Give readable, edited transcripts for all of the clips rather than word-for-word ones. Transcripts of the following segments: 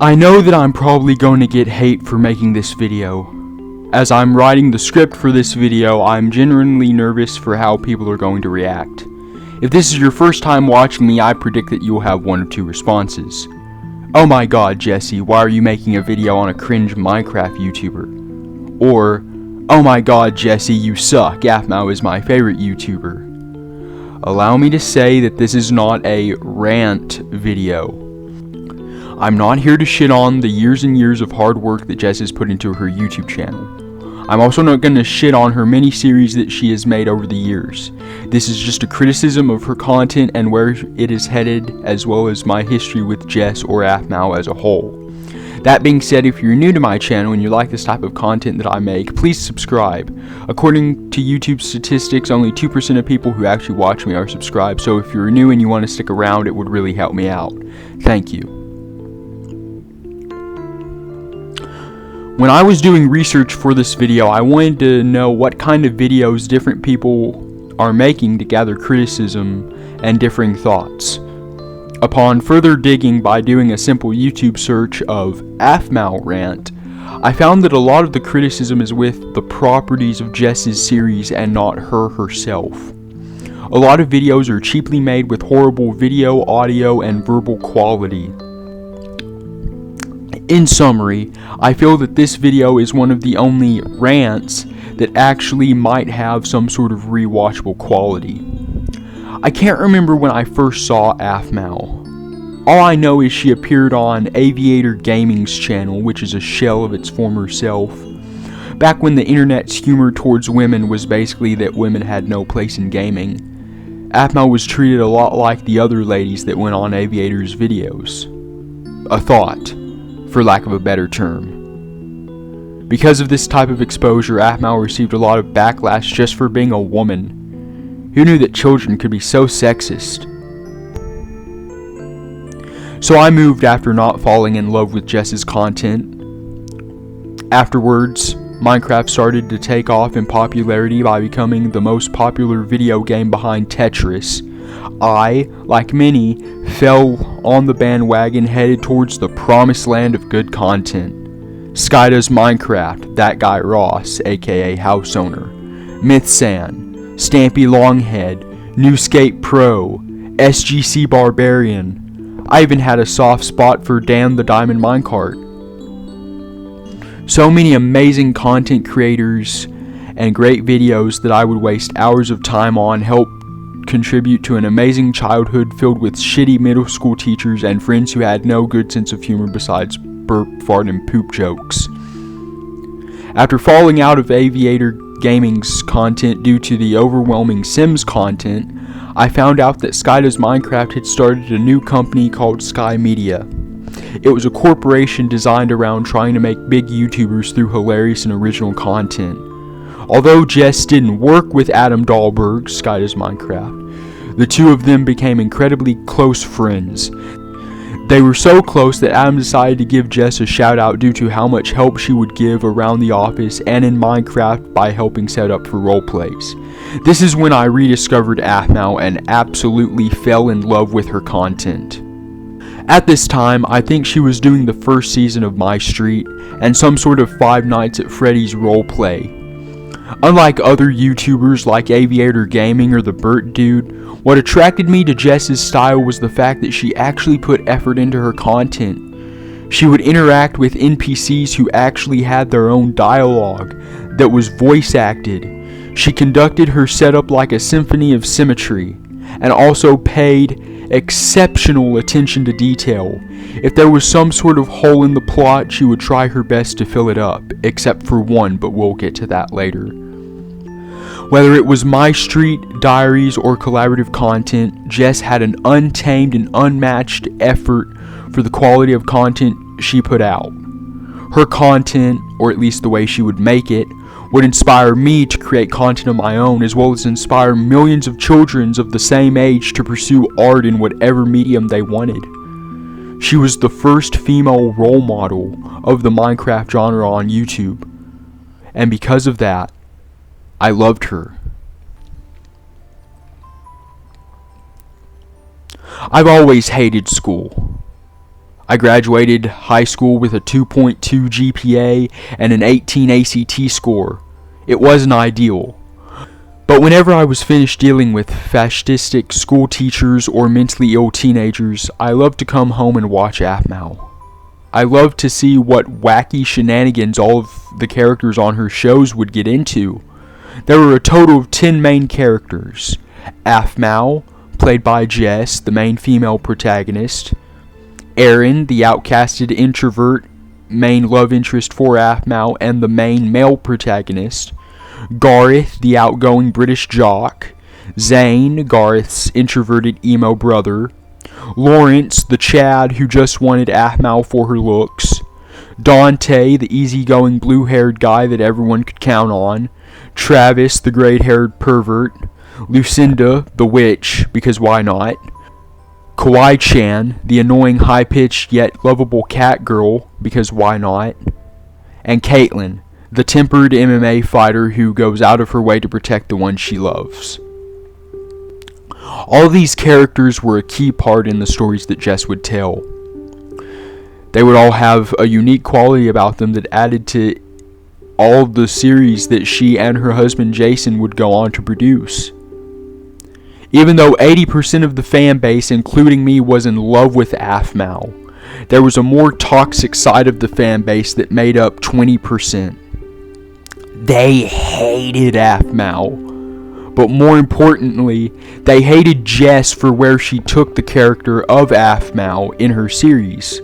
I know that I'm probably going to get hate for making this video. As I'm writing the script for this video, I'm genuinely nervous for how people are going to react. If this is your first time watching me, I predict that you'll have one or two responses. Oh my god, Jesse, why are you making a video on a cringe Minecraft YouTuber? Or, oh my god, Jesse, you suck, Aphmau is my favorite YouTuber. Allow me to say that this is not a rant video. I'm not here to shit on the years and years of hard work that Jess has put into her YouTube channel. I'm also not going to shit on her mini-series that she has made over the years. This is just a criticism of her content and where it is headed, as well as my history with Jess or Aphmau as a whole. That being said, if you're new to my channel and you like this type of content that I make, please subscribe. According to YouTube statistics, only 2% of people who actually watch me are subscribed, so if you're new and you want to stick around, it would really help me out. Thank you. When I was doing research for this video, I wanted to know what kind of videos different people are making to gather criticism and differing thoughts. Upon further digging by doing a simple YouTube search of Aphmau Rant, I found that a lot of the criticism is with the properties of Jess's series and not her herself. A lot of videos are cheaply made with horrible video, audio, and verbal quality. In summary, I feel that this video is one of the only rants that actually might have some sort of rewatchable quality. I can't remember when I first saw Aphmau. All I know is she appeared on Aviator Gaming's channel, which is a shell of its former self. Back when the internet's humor towards women was basically that women had no place in gaming, Aphmau was treated a lot like the other ladies that went on Aviator's videos. A thought, for lack of a better term. Because of this type of exposure, Aphmau received a lot of backlash just for being a woman. Who knew that children could be so sexist? So I moved after not falling in love with Jess's content. Afterwards, Minecraft started to take off in popularity by becoming the most popular video game behind Tetris. I, like many, fell on the bandwagon headed towards the promised land of good content. Sky Does Minecraft, That Guy Ross, aka House Owner, Mythsan, Stampy Longhead, Newscape Pro, SGC Barbarian. I even had a soft spot for Dan the Diamond Minecart. So many amazing content creators and great videos that I would waste hours of time on help contribute to an amazing childhood filled with shitty middle school teachers and friends who had no good sense of humor besides burp, fart, and poop jokes. After falling out of Aviator Gaming's content due to the overwhelming Sims content, I found out that Sky Does Minecraft had started a new company called Sky Media. It was a corporation designed around trying to make big YouTubers through hilarious and original content. Although Jess didn't work with Adam Dahlberg, Sky Does Minecraft, the two of them became incredibly close friends. They were so close that Adam decided to give Jess a shout out due to how much help she would give around the office and in Minecraft by helping set up for roleplays. This is when I rediscovered Aphmau and absolutely fell in love with her content. At this time, I think she was doing the first season of My Street and some sort of Five Nights at Freddy's roleplay. Unlike other YouTubers like Aviator Gaming or the Burt Dude, what attracted me to Jess's style was the fact that she actually put effort into her content. She would interact with NPCs who actually had their own dialogue that was voice acted. She conducted her setup like a symphony of symmetry, and also paid exceptional attention to detail. If there was some sort of hole in the plot, she would try her best to fill it up, except for one, but we'll get to that later. Whether it was My Street, diaries, or collaborative content, Jess had an untamed and unmatched effort for the quality of content she put out. Her content, or at least the way she would make it, would inspire me to create content of my own, as well as inspire millions of children of the same age to pursue art in whatever medium they wanted. She was the first female role model of the Minecraft genre on YouTube, and because of that, I loved her. I've always hated school. I graduated high school with a 2.2 GPA and an 18 ACT score. It wasn't ideal. But whenever I was finished dealing with fascistic school teachers or mentally ill teenagers, I loved to come home and watch Aphmau. I loved to see what wacky shenanigans all of the characters on her shows would get into. There were a total of 10 main characters. Aphmau, played by Jess, the main female protagonist. Aaron, the outcasted introvert, main love interest for Aphmau and the main male protagonist. Gareth, the outgoing British jock. Zane, Gareth's introverted emo brother. Lawrence, the Chad who just wanted Aphmau for her looks. Dante, the easygoing blue-haired guy that everyone could count on. Travis, the gray-haired pervert. Lucinda, the witch, because why not? Kawaii-chan, the annoying high-pitched yet lovable cat girl, because why not? And Caitlin, the tempered MMA fighter who goes out of her way to protect the one she loves. All of these characters were a key part in the stories that Jess would tell. They would all have a unique quality about them that added to all of the series that she and her husband Jason would go on to produce. Even though 80% of the fan base, including me, was in love with Aphmau, there was a more toxic side of the fan base that made up 20%. They hated Aphmau, but more importantly, they hated Jess for where she took the character of Aphmau in her series.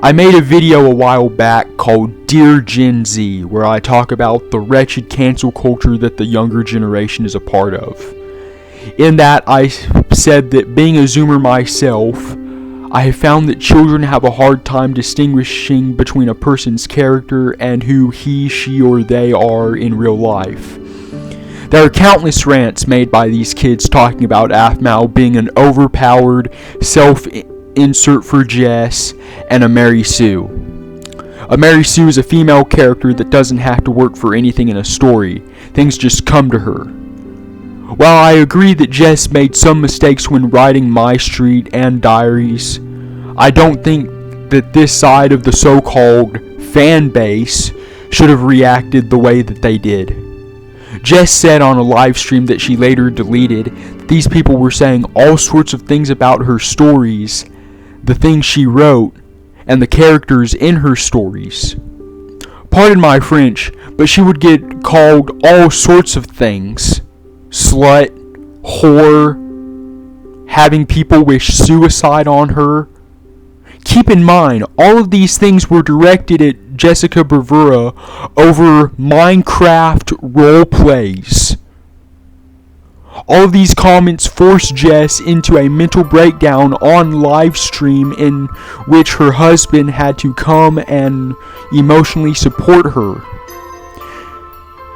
I made a video a while back called Dear Gen Z, where I talk about the wretched cancel culture that the younger generation is a part of. In that, I said that being a Zoomer myself, I have found that children have a hard time distinguishing between a person's character and who he, she, or they are in real life. There are countless rants made by these kids talking about Aphmau being an overpowered self-insert for Jess and a Mary Sue. A Mary Sue is a female character that doesn't have to work for anything in a story. Things just come to her. While I agree that Jess made some mistakes when writing My Street and Diaries, I don't think that this side of the so-called fan base should have reacted the way that they did. Jess said on a live stream that she later deleted that these people were saying all sorts of things about her stories, the things she wrote, and the characters in her stories. Pardon my French, but she would get called all sorts of things. Slut, whore, having people wish suicide on her. Keep in mind, all of these things were directed at Jessica Bravura over Minecraft roleplays. All of these comments forced Jess into a mental breakdown on live stream in which her husband had to come and emotionally support her.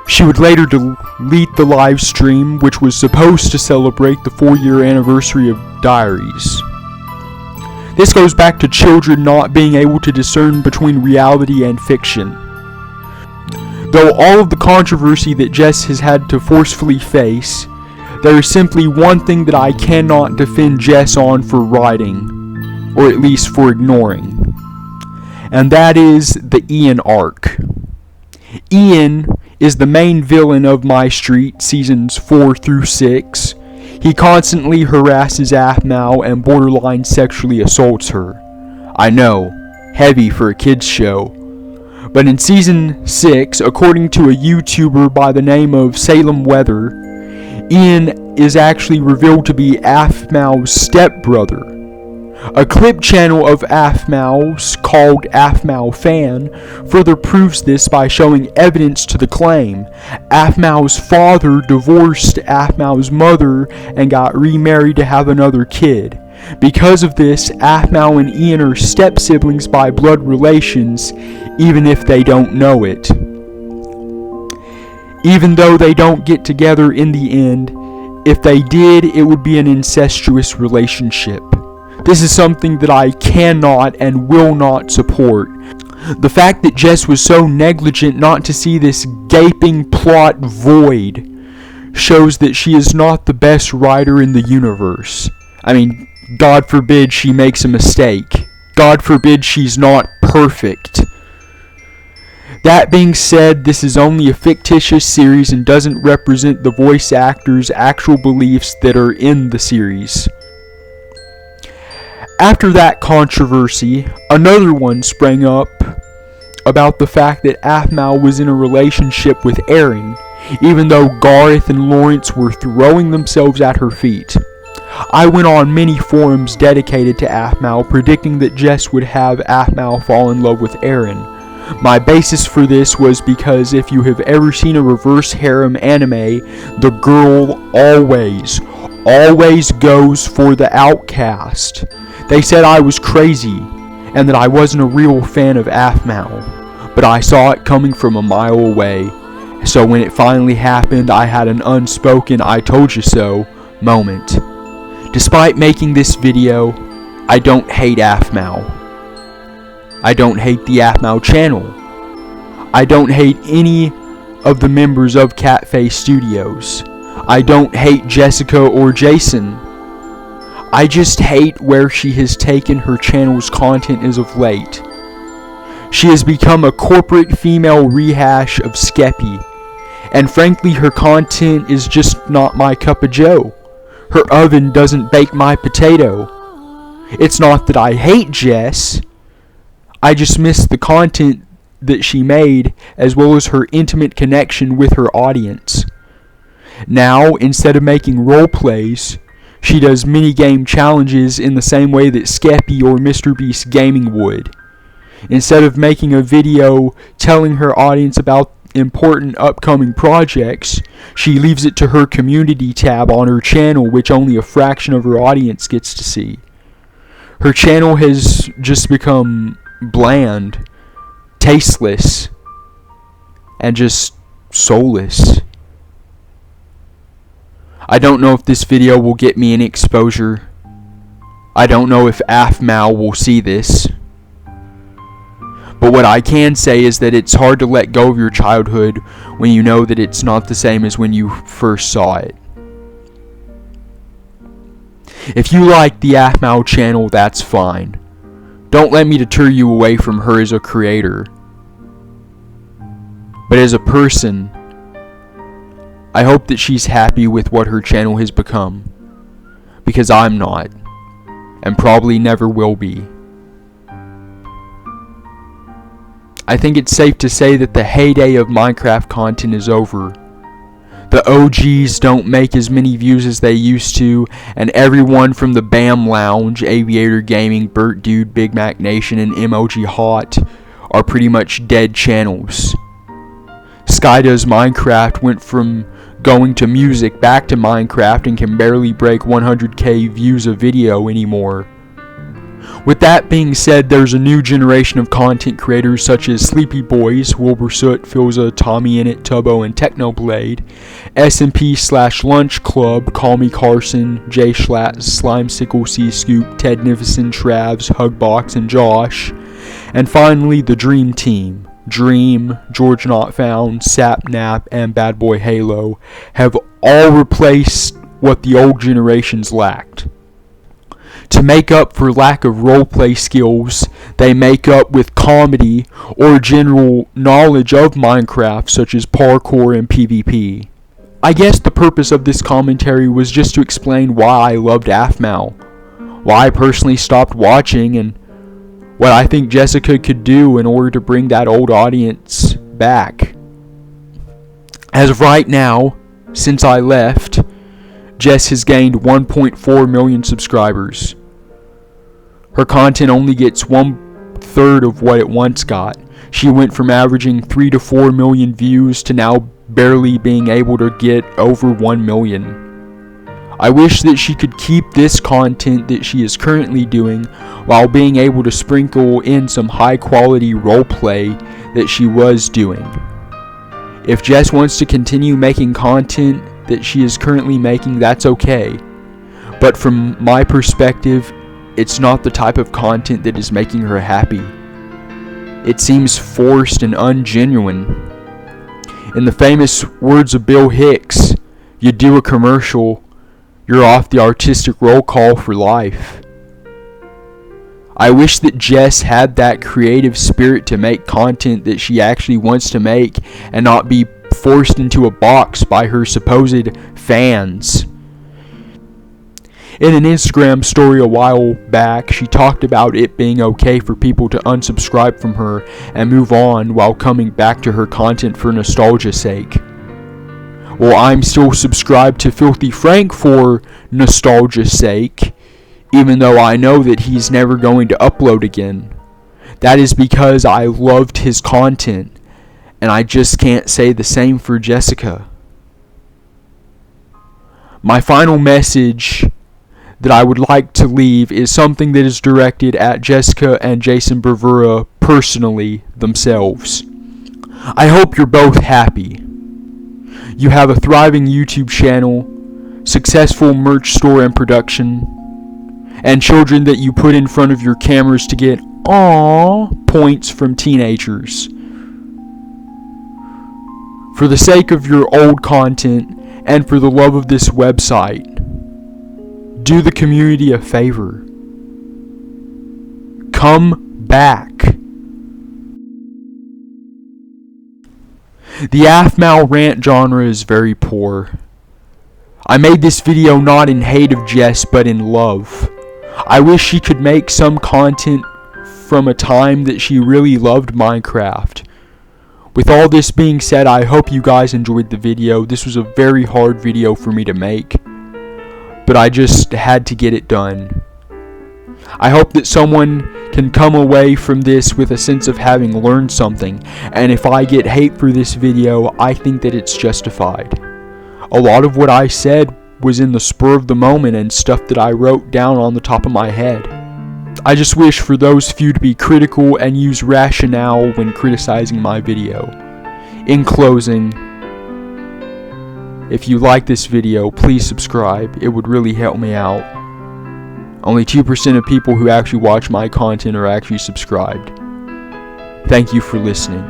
She would later delete the live stream, which was supposed to celebrate the 4-year anniversary of Diaries. This goes back to children not being able to discern between reality and fiction. Though all of the controversy that Jess has had to forcefully face, there is simply one thing that I cannot defend Jess on for writing, or at least for ignoring. And that is the Ian arc. Ian is the main villain of My Street seasons 4 through 6. He constantly harasses Aphmau and borderline sexually assaults her. I know, heavy for a kids show. But in season 6, according to a YouTuber by the name of Salem Weather, Ian is actually revealed to be Aphmau's stepbrother. A clip channel of Aphmau's called Aphmau Fan further proves this by showing evidence to the claim. Aphmau's father divorced Aphmau's mother and got remarried to have another kid. Because of this, Aphmau and Ian are step-siblings by blood relations, even if they don't know it. Even though they don't get together in the end, if they did, it would be an incestuous relationship. This is something that I cannot and will not support. The fact that Jess was so negligent not to see this gaping plot void shows that she is not the best writer in the universe. I mean, God forbid she makes a mistake. God forbid she's not perfect. That being said, this is only a fictitious series and doesn't represent the voice actors' actual beliefs that are in the series. After that controversy, another one sprang up about the fact that Aphmau was in a relationship with Aaron, even though Gareth and Lawrence were throwing themselves at her feet. I went on many forums dedicated to Aphmau, predicting that Jess would have Aphmau fall in love with Aaron. My basis for this was because if you have ever seen a reverse harem anime, the girl always goes for the outcast. They said I was crazy, and that I wasn't a real fan of Aphmau, but I saw it coming from a mile away. So when it finally happened, I had an unspoken I told you so moment. Despite making this video, I don't hate Aphmau. I don't hate the Aphmau channel. I don't hate any of the members of Catface Studios. I don't hate Jessica or Jason. I just hate where she has taken her channel's content as of late. She has become a corporate female rehash of Skeppy, and frankly her content is just not my cup of joe. Her oven doesn't bake my potato. It's not that I hate Jess, I just miss the content that she made, as well as her intimate connection with her audience. Now, instead of making role plays, she does minigame challenges in the same way that Skeppy or MrBeast Gaming would. Instead of making a video telling her audience about important upcoming projects, she leaves it to her community tab on her channel, which only a fraction of her audience gets to see. Her channel has just become bland, tasteless, and just soulless. I don't know if this video will get me any exposure. I don't know if Aphmau will see this. But what I can say is that it's hard to let go of your childhood when you know that it's not the same as when you first saw it. If you like the Aphmau channel, that's fine. Don't let me deter you away from her as a creator. But as a person, I hope that she's happy with what her channel has become. Because I'm not. And probably never will be. I think it's safe to say that the heyday of Minecraft content is over. The OGs don't make as many views as they used to, and everyone from the BAM Lounge, Aviator Gaming, Burt Dude, Big Mac Nation, and Emoji Hot are pretty much dead channels. Sky Does Minecraft went from going to music back to Minecraft and can barely break 100k views a video anymore. With that being said, there's a new generation of content creators such as Sleepy Boys, Wilbursoot, Filza, Tommy Innit, Tubbo, and Technoblade, SMP/Lunch Club, Call Me Carson, Jay Schlatt, Slimesicle, C-Scoop, Ted Nivison, Travs, Hugbox, and Josh, and finally the Dream Team. Dream, George Not Found, Sapnap, and Bad Boy Halo have all replaced what the old generations lacked. To make up for lack of roleplay skills, they make up with comedy or general knowledge of Minecraft such as parkour and PvP. I guess the purpose of this commentary was just to explain why I loved Aphmau, why I personally stopped watching, and what I think Jessica could do in order to bring that old audience back. As of right now, since I left, Jess has gained 1.4 million subscribers. Her content only gets 1/3 of what it once got. She went from averaging 3 to 4 million views to now barely being able to get over 1 million. I wish that she could keep this content that she is currently doing while being able to sprinkle in some high quality roleplay that she was doing. If Jess wants to continue making content that she is currently making, that's okay. But from my perspective, it's not the type of content that is making her happy. It seems forced and ungenuine. In the famous words of Bill Hicks, you do a commercial, you're off the artistic roll call for life. I wish that Jess had that creative spirit to make content that she actually wants to make and not be forced into a box by her supposed fans. In an Instagram story a while back, she talked about it being okay for people to unsubscribe from her and move on while coming back to her content for nostalgia's sake. Well, I'm still subscribed to Filthy Frank for nostalgia's sake, even though I know that he's never going to upload again. That is because I loved his content, and I just can't say the same for Jessica. My final message that I would like to leave is something that is directed at Jessica and Jason Bravura personally themselves. I hope you're both happy. You have a thriving YouTube channel, successful merch store and production, and children that you put in front of your cameras to get "aww" points from teenagers. For the sake of your old content and for the love of this website, do the community a favor. Come back. The Aphmau Rant genre is very poor. I made this video not in hate of Jess, but in love. I wish she could make some content from a time that she really loved Minecraft. With all this being said, I hope you guys enjoyed the video. This was a very hard video for me to make, but I just had to get it done. I hope that someone can come away from this with a sense of having learned something, and if I get hate for this video, I think that it's justified. A lot of what I said was in the spur of the moment and stuff that I wrote down on the top of my head. I just wish for those few to be critical and use rationale when criticizing my video. In closing, if you like this video, please subscribe. It would really help me out. Only 2% of people who actually watch my content are actually subscribed. Thank you for listening.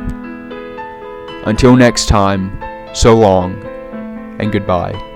Until next time, so long and goodbye.